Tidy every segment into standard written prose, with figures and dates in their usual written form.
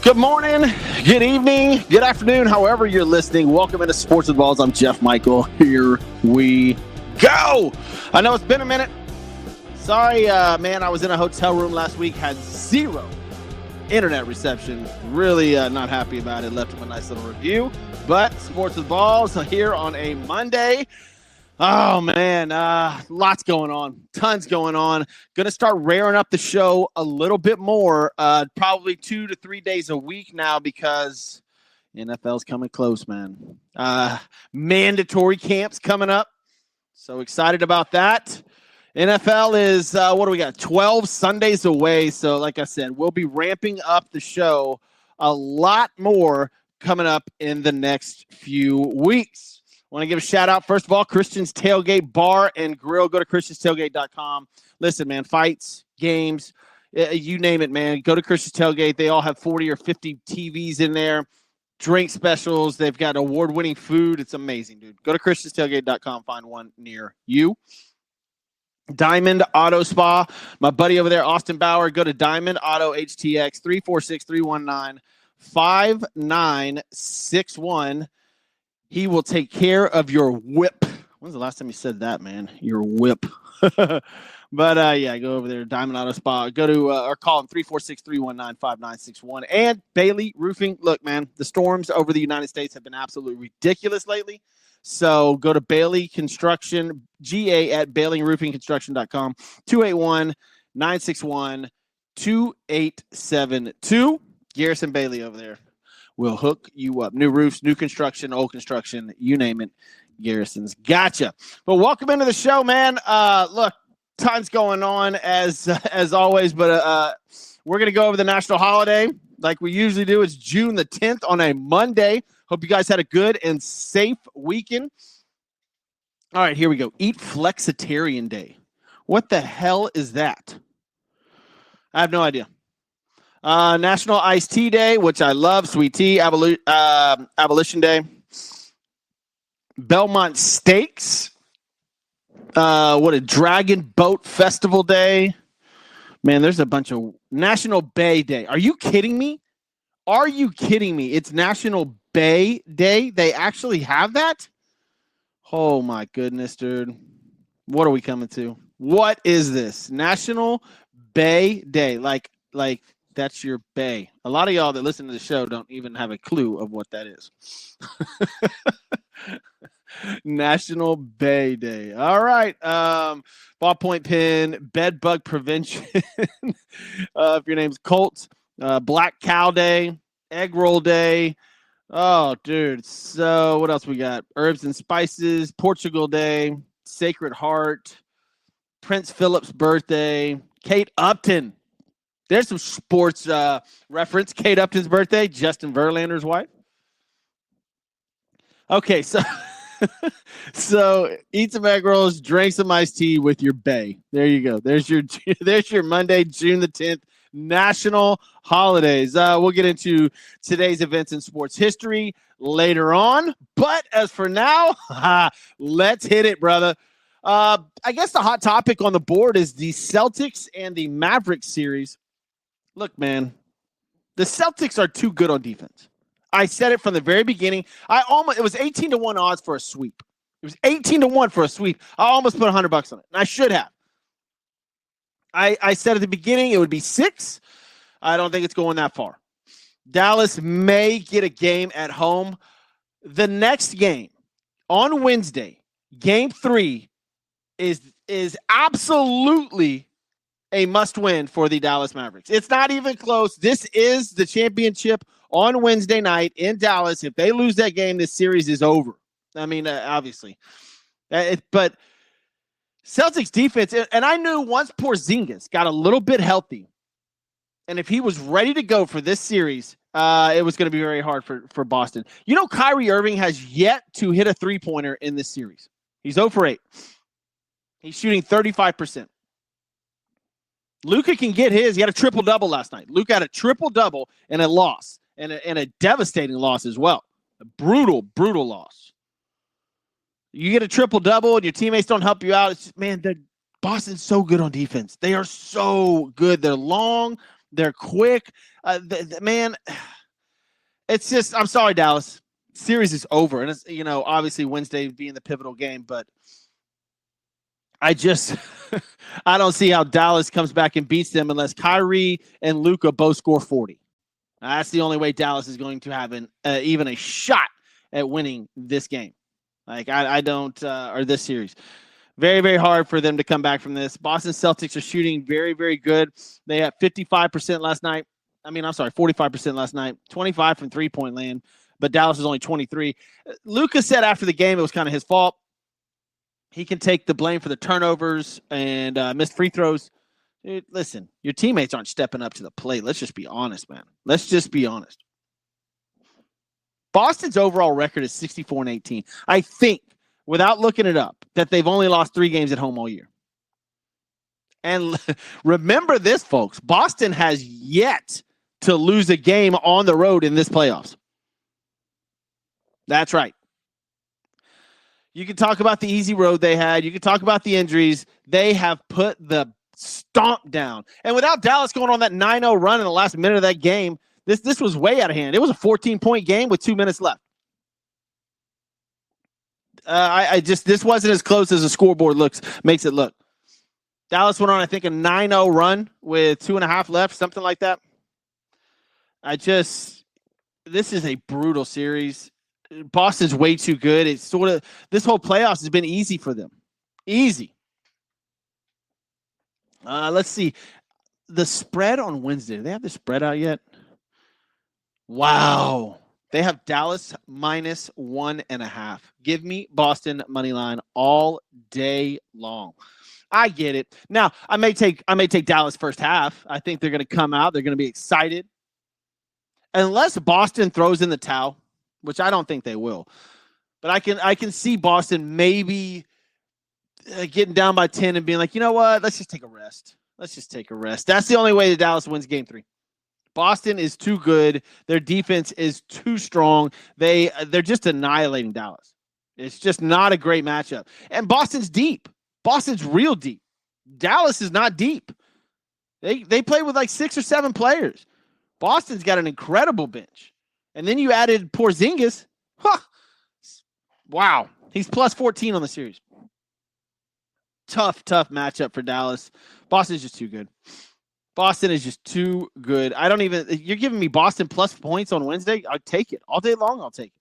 Good morning, good evening, good afternoon, however you're listening. Welcome into Sports with Balls. I'm Jeff Michael. Here we go. I know it's been a minute. Sorry, man, I was in a hotel room last week, had zero internet reception. Really not happy about it. Left him a nice little review. But Sports with Balls here on a Monday. Oh, man, lots going on, tons going on. Going to start raring up the show a little bit more, probably 2 to 3 days a week now because NFL's coming close, man. Mandatory camps coming up. So excited about that. NFL is, what do we got, 12 Sundays away. So like I said, we'll be ramping up the show a lot more coming up in the next few weeks. Want to give a shout out, first of all, Christian's Tailgate Bar and Grill. Go to christianstailgate.com. Listen, man, fights, games, you name it, man. Go to Christian's Tailgate. They all have 40 or 50 TVs in there, drink specials. They've got award-winning food. It's amazing, dude. Go to christianstailgate.com. Find one near you. Diamond Auto Spa. My buddy over there, Austin Bauer. Go to Diamond Auto HTX, 346-319-5961. He will take care of your whip. When's the last time you said that, man? Your whip. But, yeah, go over there, Diamond Auto Spa. Go to or call him 346-319-5961. And Bailey Roofing. Look, man, the storms over the United States have been absolutely ridiculous lately. So go to Bailey Construction, GA at BaileyRoofingConstruction.com, 281-961-2872. Garrison Bailey over there. We'll hook you up. New roofs, new construction, old construction, you name it. Garrison's gotcha. But welcome into the show, man. Look, tons going on as always, but we're going to go over the national holiday like we usually do. It's June the 10th on a Monday. Hope you guys had a good and safe weekend. All right, here we go. Eat Flexitarian Day. What the hell is that? I have no idea. National Iced Tea Day, which I love. Sweet Tea. Abolition Day. Belmont Steaks. What a Dragon Boat Festival Day. Man, there's a bunch of National Bay Day. Are you kidding me? Are you kidding me? It's National Bay Day. They actually have that? Oh, my goodness, dude. What are we coming to? What is this? National Bay Day. Like that's your bay. A lot of y'all that listen to the show don't even have a clue of what that is. National Bay Day. All right. Ballpoint pen, bed bug prevention. If your name's Colt, Black Cow Day, Egg Roll Day. Oh, dude. So what else we got? Herbs and Spices, Portugal Day, Sacred Heart, Prince Philip's birthday, Kate Upton. There's some sports reference. Kate Upton's birthday, Justin Verlander's wife. Okay, so eat some egg rolls, drink some iced tea with your bae. There you go. There's your Monday, June the 10th, national holidays. We'll get into today's events in sports history later on. But as for now, let's hit it, brother. I guess the hot topic on the board is the Celtics and the Mavericks series. Look, man, the Celtics are too good on defense. I said it from the very beginning. It was 18-1 odds for a sweep. It was 18-1 for a sweep. I almost put $100 on it, and I should have. I said at the beginning it would be 6. I don't think it's going that far. Dallas may get a game at home. The next game on Wednesday, Game 3, is absolutely a must-win for the Dallas Mavericks. It's not even close. This is the championship on Wednesday night in Dallas. If they lose that game, this series is over. I mean, obviously. But Celtics defense, and I knew once Porzingis got a little bit healthy, and if he was ready to go for this series, it was going to be very hard for Boston. You know, Kyrie Irving has yet to hit a three-pointer in this series. He's 0 for 8. He's shooting 35%. Luka can get his. He had a triple-double last night. Luka had a triple-double and a loss, and a devastating loss as well. Brutal, brutal loss. You get a triple-double and your teammates don't help you out. It's just, man, Boston's so good on defense. They are so good. They're long. They're quick. Man, it's just, I'm sorry, Dallas. Series is over. And it's, obviously Wednesday being the pivotal game, but I don't see how Dallas comes back and beats them unless Kyrie and Luka both score 40. That's the only way Dallas is going to have even a shot at winning this game. Like, I don't, or this series. Very, very hard for them to come back from this. Boston Celtics are shooting very, very good. They had 55% last night. 45% last night. 25 from three-point land, but Dallas was only 23. Luka said after the game it was kind of his fault. He can take the blame for the turnovers and missed free throws. Dude, listen, your teammates aren't stepping up to the plate. Let's just be honest, man. Let's just be honest. Boston's overall record is 64-18. I think, without looking it up, that they've only lost 3 games at home all year. And remember this, folks. Boston has yet to lose a game on the road in this playoffs. That's right. You can talk about the easy road they had. You can talk about the injuries. They have put the stomp down. And without Dallas going on that 9-0 run in the last minute of that game, this was way out of hand. It was a 14-point game with 2 minutes left. This wasn't as close as the scoreboard makes it look. Dallas went on, I think, a 9-0 run with 2.5 left, something like that. This is a brutal series. Boston's way too good. It's sort of, this whole playoffs has been easy for them. Easy. Let's see. The spread on Wednesday. Do they have the spread out yet? Wow. They have Dallas minus 1.5. Give me Boston money line all day long. I get it. Now, I may take Dallas first half. I think they're going to come out. They're going to be excited. Unless Boston throws in the towel, which I don't think they will. But I can see Boston maybe getting down by 10 and being like, you know what? Let's just take a rest. That's the only way that Dallas wins game 3. Boston is too good. Their defense is too strong. They're just annihilating Dallas. It's just not a great matchup. And Boston's deep. Boston's real deep. Dallas is not deep. They play with like 6 or 7 players. Boston's got an incredible bench. And then you added Porzingis. Huh. Wow. He's plus 14 on the series. Tough matchup for Dallas. Boston's just too good. Boston is just too good. You're giving me Boston plus points on Wednesday? I'll take it. All day long, I'll take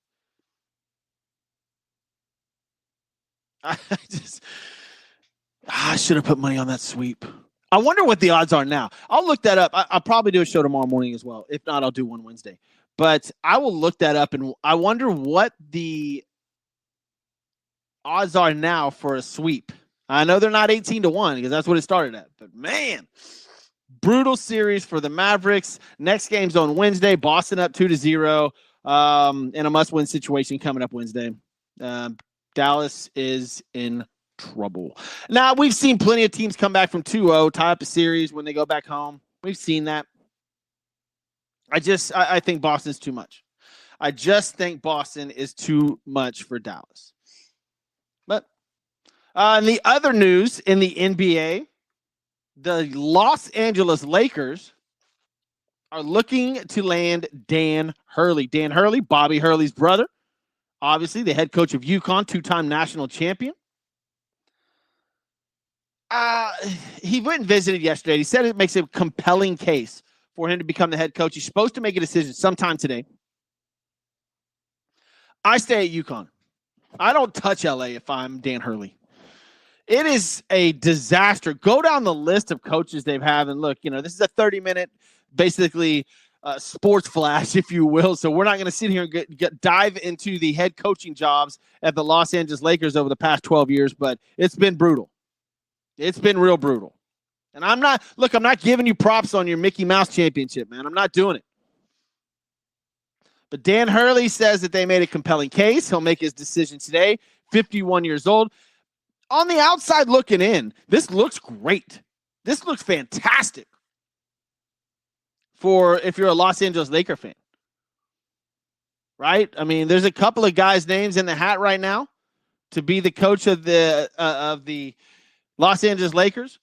it. I should have put money on that sweep. I wonder what the odds are now. I'll look that up. I'll probably do a show tomorrow morning as well. If not, I'll do one Wednesday. But I will look that up, and I wonder what the odds are now for a sweep. I know they're not 18-1 because that's what it started at. But, man, brutal series for the Mavericks. Next game's on Wednesday. Boston up 2-0 in a must-win situation coming up Wednesday. Dallas is in trouble. Now, we've seen plenty of teams come back from 2-0, tie up a series when they go back home. We've seen that. I think Boston's too much. I just think Boston is too much for Dallas. But in the other news in the NBA, the Los Angeles Lakers are looking to land Dan Hurley. Dan Hurley, Bobby Hurley's brother, obviously the head coach of UConn, 2-time national champion. He went and visited yesterday. He said it makes a compelling case for him to become the head coach. He's supposed to make a decision sometime today. I stay at UConn. I don't touch LA if I'm Dan Hurley. It is a disaster. Go down the list of coaches they've had and look, this is a 30-minute, basically, sports flash, if you will. So we're not going to sit here and dive into the head coaching jobs at the Los Angeles Lakers over the past 12 years, but it's been brutal. It's been real brutal. And I'm not giving you props on your Mickey Mouse championship, man. I'm not doing it. But Dan Hurley says that they made a compelling case. He'll make his decision today, 51 years old. On the outside looking in, this looks great. This looks fantastic for if you're a Los Angeles Laker fan. right? I mean, there's a couple of guys' names in the hat right now to be the coach of the Los Angeles Lakers.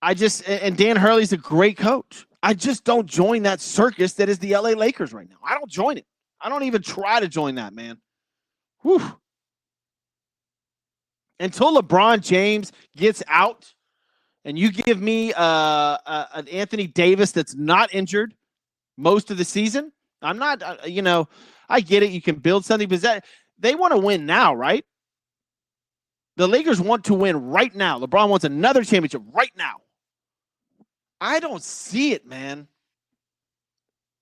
And Dan Hurley's a great coach. I just don't join that circus that is the LA Lakers right now. I don't join it. I don't even try to join that, man. Whew. Until LeBron James gets out and you give me an Anthony Davis that's not injured most of the season, I'm not, I get it. You can build something, but they want to win now, right? The Lakers want to win right now. LeBron wants another championship right now. I don't see it, man.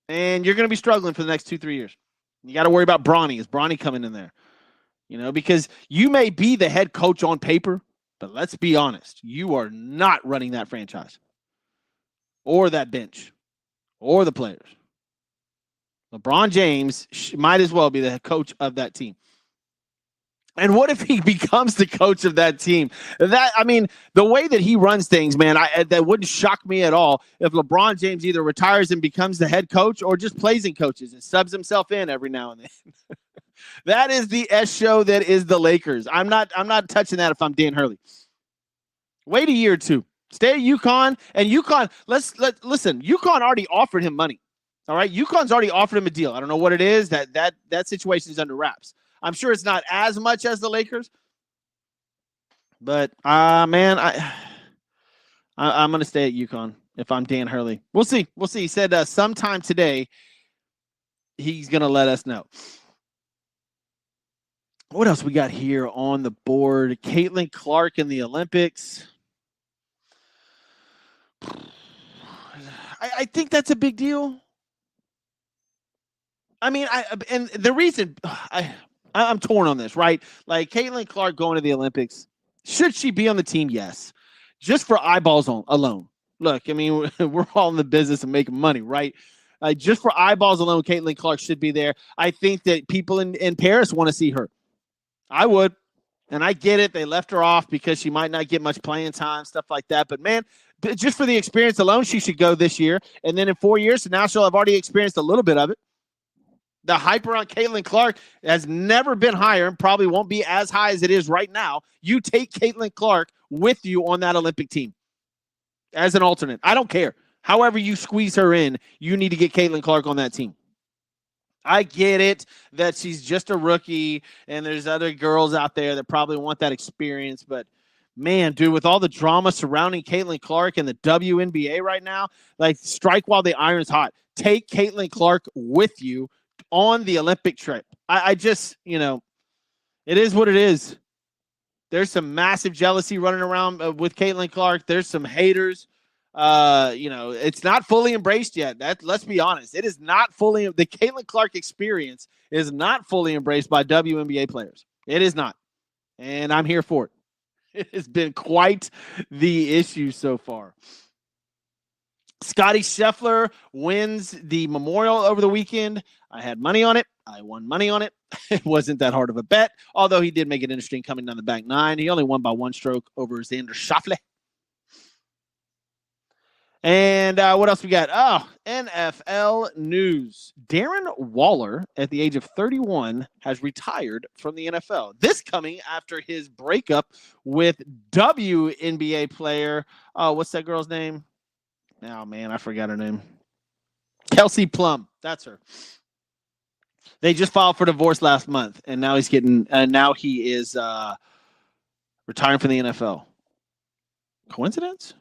And you're going to be struggling for the next 2-3 years. You got to worry about Bronny. Is Bronny coming in there? Because you may be the head coach on paper, but let's be honest. You are not running that franchise or that bench or the players. LeBron James might as well be the head coach of that team. And what if he becomes the coach of that team? The way that he runs things, man, that wouldn't shock me at all if LeBron James either retires and becomes the head coach or just plays in coaches and subs himself in every now and then. That is the S show that is the Lakers. I'm not touching that if I'm Dan Hurley. Wait a year or two. Stay at UConn, and UConn, listen, UConn already offered him money. All right? UConn's already offered him a deal. I don't know what it is. That situation is under wraps. I'm sure it's not as much as the Lakers, but man, I'm going to stay at UConn if I'm Dan Hurley. We'll see. He said sometime today he's going to let us know. What else we got here on the board? Caitlin Clark in the Olympics. I think that's a big deal. I mean, and the reason I'm torn on this, right? Like Caitlin Clark going to the Olympics. Should she be on the team? Yes. Just for eyeballs alone. Look, I mean, we're all in the business of making money, right? Just for eyeballs alone, Caitlin Clark should be there. I think that people in Paris want to see her. I would. And I get it. They left her off because she might not get much playing time, stuff like that. But, man, just for the experience alone, she should go this year. And then in 4 years from now, she'll have already experienced a little bit of it. The hype around Caitlin Clark has never been higher and probably won't be as high as it is right now. You take Caitlin Clark with you on that Olympic team as an alternate. I don't care. However you squeeze her in, you need to get Caitlin Clark on that team. I get it that she's just a rookie and there's other girls out there that probably want that experience. But, man, dude, with all the drama surrounding Caitlin Clark and the WNBA right now, like, strike while the iron's hot. Take Caitlin Clark with you on the Olympic trip. I just, it is what it is. There's some massive jealousy running around with Caitlin Clark. There's some haters. It's not fully embraced yet. Let's be honest. It is not fully. The Caitlin Clark experience is not fully embraced by WNBA players. It is not. And I'm here for it. It has been quite the issue so far. Scotty Scheffler wins the Memorial over the weekend. I had money on it. I won money on it. It wasn't that hard of a bet, although he did make it interesting coming down the back nine. He only won by one stroke over Xander Schauffele. And what else we got? Oh, NFL news. Darren Waller, at the age of 31, has retired from the NFL. This coming after his breakup with WNBA player. What's that girl's name? Oh, man, I forgot her name. Kelsey Plum. That's her. They just filed for divorce last month, and now he is retiring from the NFL. Coincidence?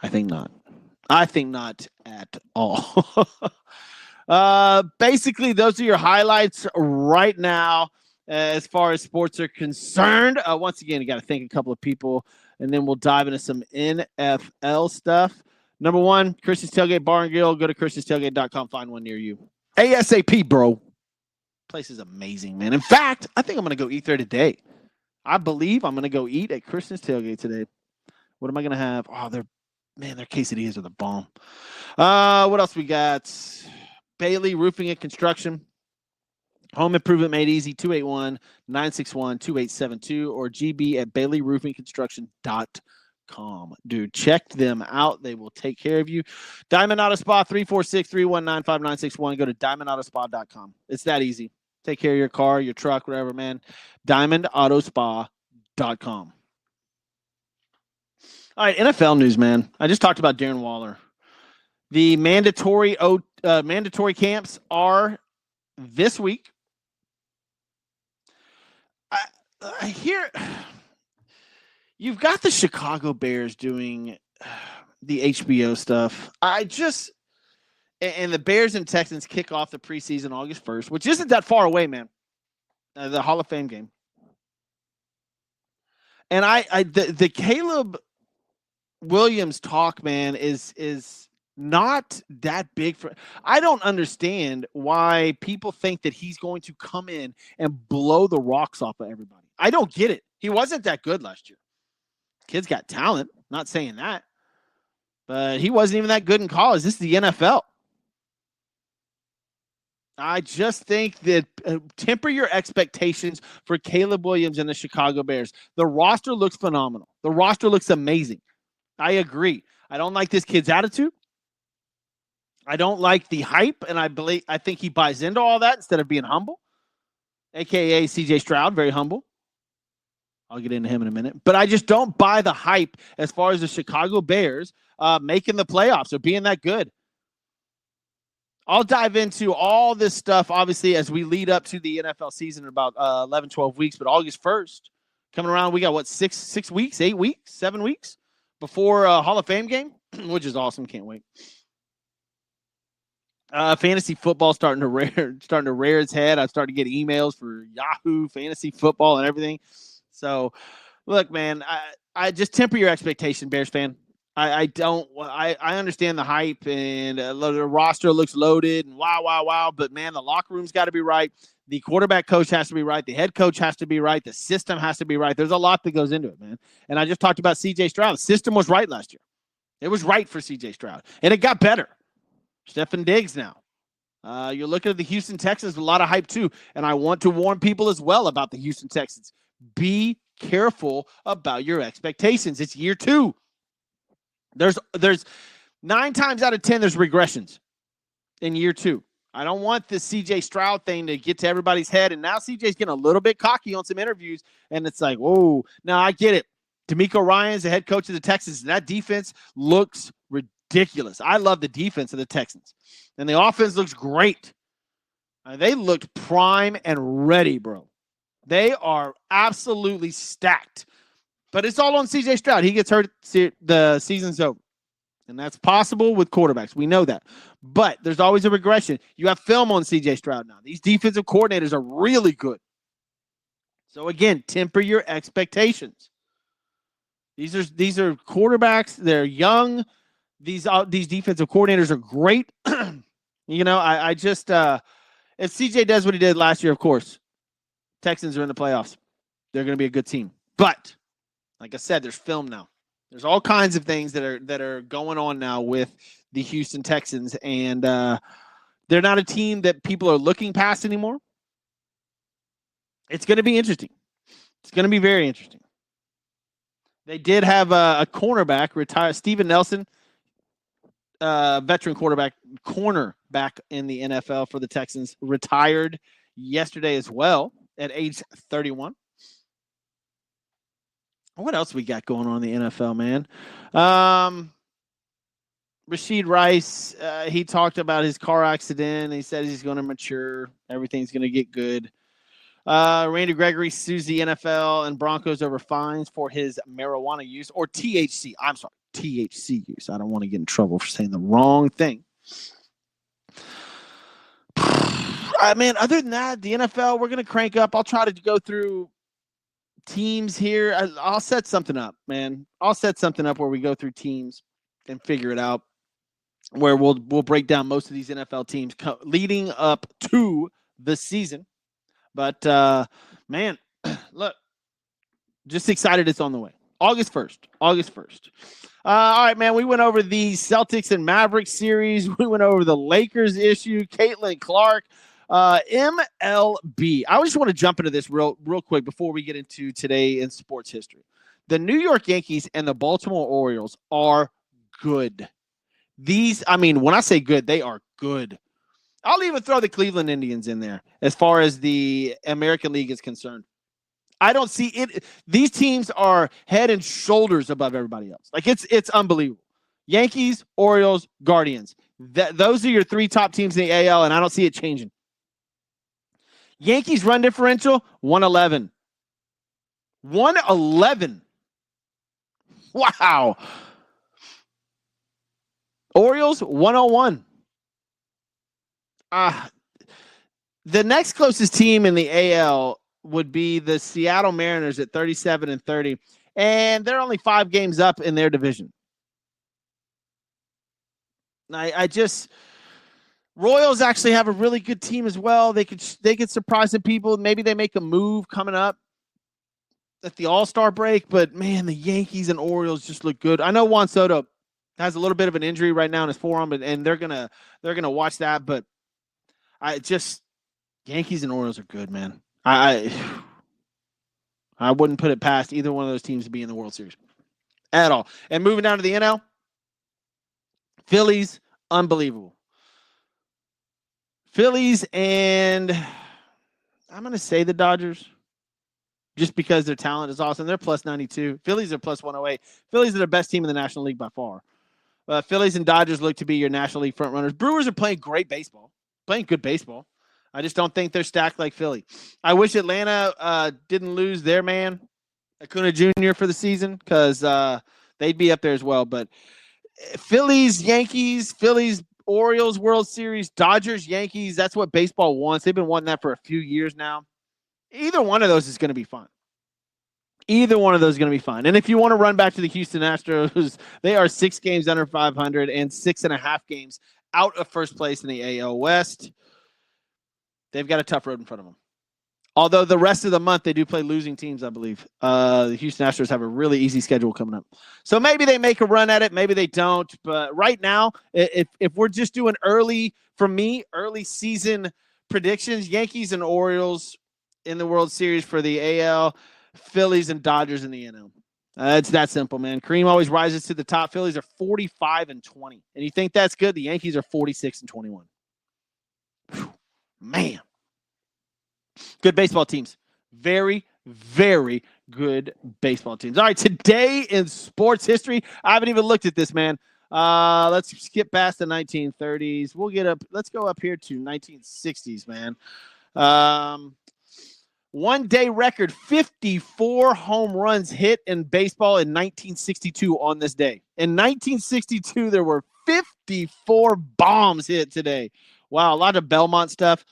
I think not. I think not at all. Basically, those are your highlights right now as far as sports are concerned. Once again, you got to thank a couple of people, and then we'll dive into some NFL stuff. Number one, Christian's Tailgate Bar and Grill. Go to christianstailgate.com. Find one near you. ASAP, bro. Place is amazing, man. In fact, I think I'm going to go eat there today. I believe I'm going to go eat at Christian's Tailgate today. What am I going to have? Oh, their quesadillas are the bomb. What else we got? Bailey Roofing and Construction. Home improvement made easy. 281-961-2872 or gb@baileyroofingconstruction.com. Dude, check them out. They will take care of you. Diamond Auto Spa, 346-319-5961. Go to diamondautospa.com. It's that easy. Take care of your car, your truck, whatever, man. diamondautospa.com. All right, NFL news, man. I just talked about Darren Waller. The mandatory camps are this week. I hear you've got the Chicago Bears doing the HBO stuff. And the Bears and Texans kick off the preseason August 1st, which isn't that far away, man. The Hall of Fame game. And the Caleb Williams talk, man, is not that big for. I don't understand why people think that he's going to come in and blow the rocks off of everybody. I don't get it. He wasn't that good last year. Kid's got talent. Not saying that. But he wasn't even that good in college. This is the NFL. I just think that temper your expectations for Caleb Williams and the Chicago Bears. The roster looks phenomenal. The roster looks amazing. I agree. I don't like this kid's attitude. I don't like the hype, and I think he buys into all that instead of being humble, a.k.a. CJ Stroud, very humble. I'll get into him in a minute. But I just don't buy the hype as far as the Chicago Bears making the playoffs or being that good. I'll dive into all this stuff, obviously, as we lead up to the NFL season in about 11, 12 weeks. But August 1st, coming around, we got, 6 weeks, 8 weeks, 7 weeks before Hall of Fame game, which is awesome. Can't wait. Fantasy football starting to rear its head. I've started to get emails for Yahoo Fantasy Football and everything. So, look, man, I just temper your expectation, Bears fan. I understand the hype and the roster looks loaded and wow. But, man, the locker room's got to be right. The quarterback coach has to be right. The head coach has to be right. The system has to be right. There's a lot that goes into it, man. And I just talked about C.J. Stroud. The system was right last year. It was right for C.J. Stroud. And it got better. Stefon Diggs now. You're looking at the Houston Texans with a lot of hype too. And I want to warn people as well about the Houston Texans. Be careful about your expectations. It's year 2. There's 9 times out of 10, there's regressions in year 2. I don't want this CJ Stroud thing to get to everybody's head. And now CJ's getting a little bit cocky on some interviews. And it's like, whoa, now I get it. D'Amico Ryan's the head coach of the Texans. And that defense looks ridiculous. I love the defense of the Texans. And the offense looks great. They looked prime and ready, bro. They are absolutely stacked. But it's all on C.J. Stroud. He gets hurt, the season's over. And that's possible with quarterbacks. We know that. But there's always a regression. You have film on C.J. Stroud now. These defensive coordinators are really good. So, again, temper your expectations. These are quarterbacks. They're young. These defensive coordinators are great. I just if CJ does what he did last year, of course, Texans are in the playoffs. They're going to be a good team. But like I said, there's film now. There's all kinds of things that are going on now with the Houston Texans, and they're not a team that people are looking past anymore. It's going to be interesting. It's going to be very interesting. They did have a cornerback retire, Steven Nelson, veteran cornerback in the NFL for the Texans, retired yesterday as well at age 31. What else we got going on in the NFL, man? Rashid Rice, he talked about his car accident. He said he's going to mature. Everything's going to get good. Randy Gregory sues the NFL and Broncos over fines for his marijuana use, or THC. I'm sorry, THC use. I don't want to get in trouble for saying the wrong thing. I mean, other than that, the NFL, we're going to crank up. I'll try to go through teams here. I'll set something up, man. I'll set something up where we go through teams and figure it out, where we'll break down most of these NFL teams leading up to the season. But, man, look, just excited it's on the way. August 1st. All right, man, we went over the Celtics and Mavericks series. We went over the Lakers issue, Caitlin Clark, MLB. I just want to jump into this real quick before we get into today in sports history. The New York Yankees and the Baltimore Orioles are good. When I say good, they are good. I'll even throw the Cleveland Indians in there as far as the American League is concerned. I don't see it. These teams are head and shoulders above everybody else. Like it's unbelievable. Yankees, Orioles, Guardians. Those are your three top teams in the AL, and I don't see it changing. Yankees run differential, 111. 111. Wow. Orioles, 101. The next closest team in the AL would be the Seattle Mariners at 37-30, and they're only 5 games up in their division. Royals actually have a really good team as well. They could surprise some people. Maybe they make a move coming up at the All-Star break, but man, the Yankees and Orioles just look good. I know Juan Soto has a little bit of an injury right now in his forearm, and they're gonna watch that. But Yankees and Orioles are good, man. I wouldn't put it past either one of those teams to be in the World Series at all. And moving down to the NL, Phillies, unbelievable. Phillies, and I'm going to say the Dodgers just because their talent is awesome. They're plus 92. Phillies are plus 108. Phillies are the best team in the National League by far. Phillies and Dodgers look to be your National League front runners. Brewers are playing great baseball, playing good baseball. I just don't think they're stacked like Philly. I wish Atlanta didn't lose their man, Acuna Jr. for the season, because they'd be up there as well. But Phillies, Yankees, Phillies, Orioles, World Series, Dodgers, Yankees, that's what baseball wants. They've been wanting that for a few years now. Either one of those is going to be fun. Either one of those is going to be fun. And if you want to run back to the Houston Astros, they are 6 games under 500 and 6.5 games out of first place in the AL West. They've got a tough road in front of them. Although the rest of the month, they do play losing teams, I believe. The Houston Astros have a really easy schedule coming up. So maybe they make a run at it. Maybe they don't. But right now, if we're just doing early season predictions, Yankees and Orioles in the World Series for the AL, Phillies and Dodgers in the NL. It's that simple, man. Cream always rises to the top. Phillies are 45-20. And you think that's good? The Yankees are 46-21. Whew, man. Good baseball teams. Very, very good baseball teams. All right, today in sports history, I haven't even looked at this, man. Let's skip past the 1930s. Let's go up here to 1960s, man. One-day record, 54 home runs hit in baseball in 1962 on this day. In 1962, there were 54 bombs hit today. Wow, a lot of Belmont stuff.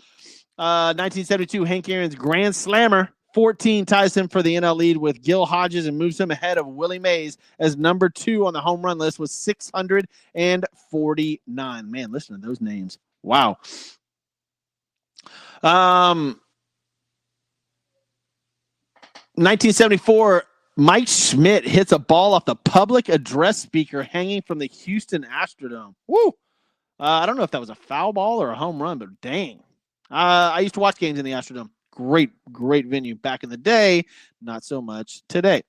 1972, Hank Aaron's Grand Slammer, 14, ties him for the NL lead with Gil Hodges and moves him ahead of Willie Mays as number 2 on the home run list with 649. Man, listen to those names. Wow. 1974, Mike Schmidt hits a ball off the public address speaker hanging from the Houston Astrodome. Woo! I don't know if that was a foul ball or a home run, but dang. I used to watch games in the Astrodome. Great venue back in the day. Not so much today.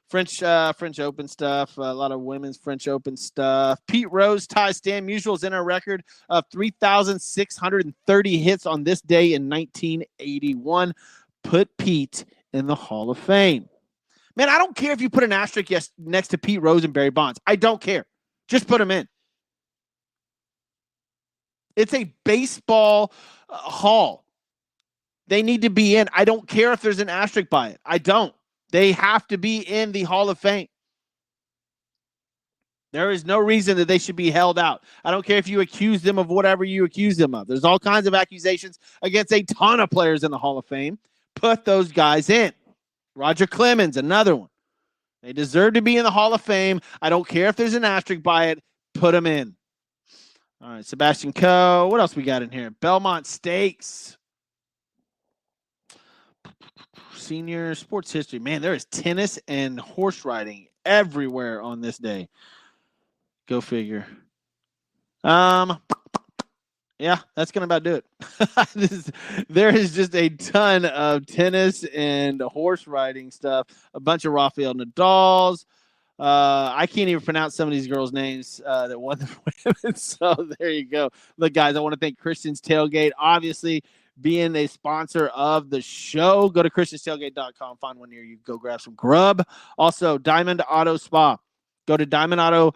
French Open stuff. A lot of women's French Open stuff. Pete Rose ties Stan Musial's inner record of 3,630 hits on this day in 1981. Put Pete in the Hall of Fame. Man, I don't care if you put an asterisk next to Pete Rose and Barry Bonds. I don't care. Just put them in. It's a baseball hall. They need to be in. I don't care if there's an asterisk by it. I don't. They have to be in the Hall of Fame. There is no reason that they should be held out. I don't care if you accuse them of whatever you accuse them of. There's all kinds of accusations against a ton of players in the Hall of Fame. Put those guys in. Roger Clemens, another one. They deserve to be in the Hall of Fame. I don't care if there's an asterisk by it. Put them in. All right, Sebastian Coe. What else we got in here? Belmont Stakes. Senior sports history. Man, there is tennis and horse riding everywhere on this day. Go figure. Yeah, that's going to about do it. There is just a ton of tennis and horse riding stuff, a bunch of Rafael Nadals. I can't even pronounce some of these girls' names that won the women. So there you go. Look, guys, I want to thank Christian's Tailgate, obviously being a sponsor of the show. Go to christianstailgate.com, find one near you, go grab some grub. Also, Diamond Auto Spa. Go to Diamond Auto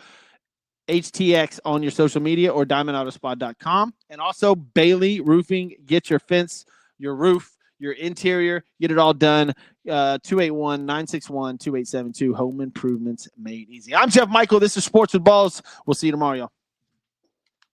HTX on your social media or diamondautospot.com. And also Bailey Roofing. Get your fence, your roof, your interior, get it all done. 281-961-2872. Home improvements made easy. I'm Jeff Michael. This is Sports with Balls. We'll see you tomorrow, y'all.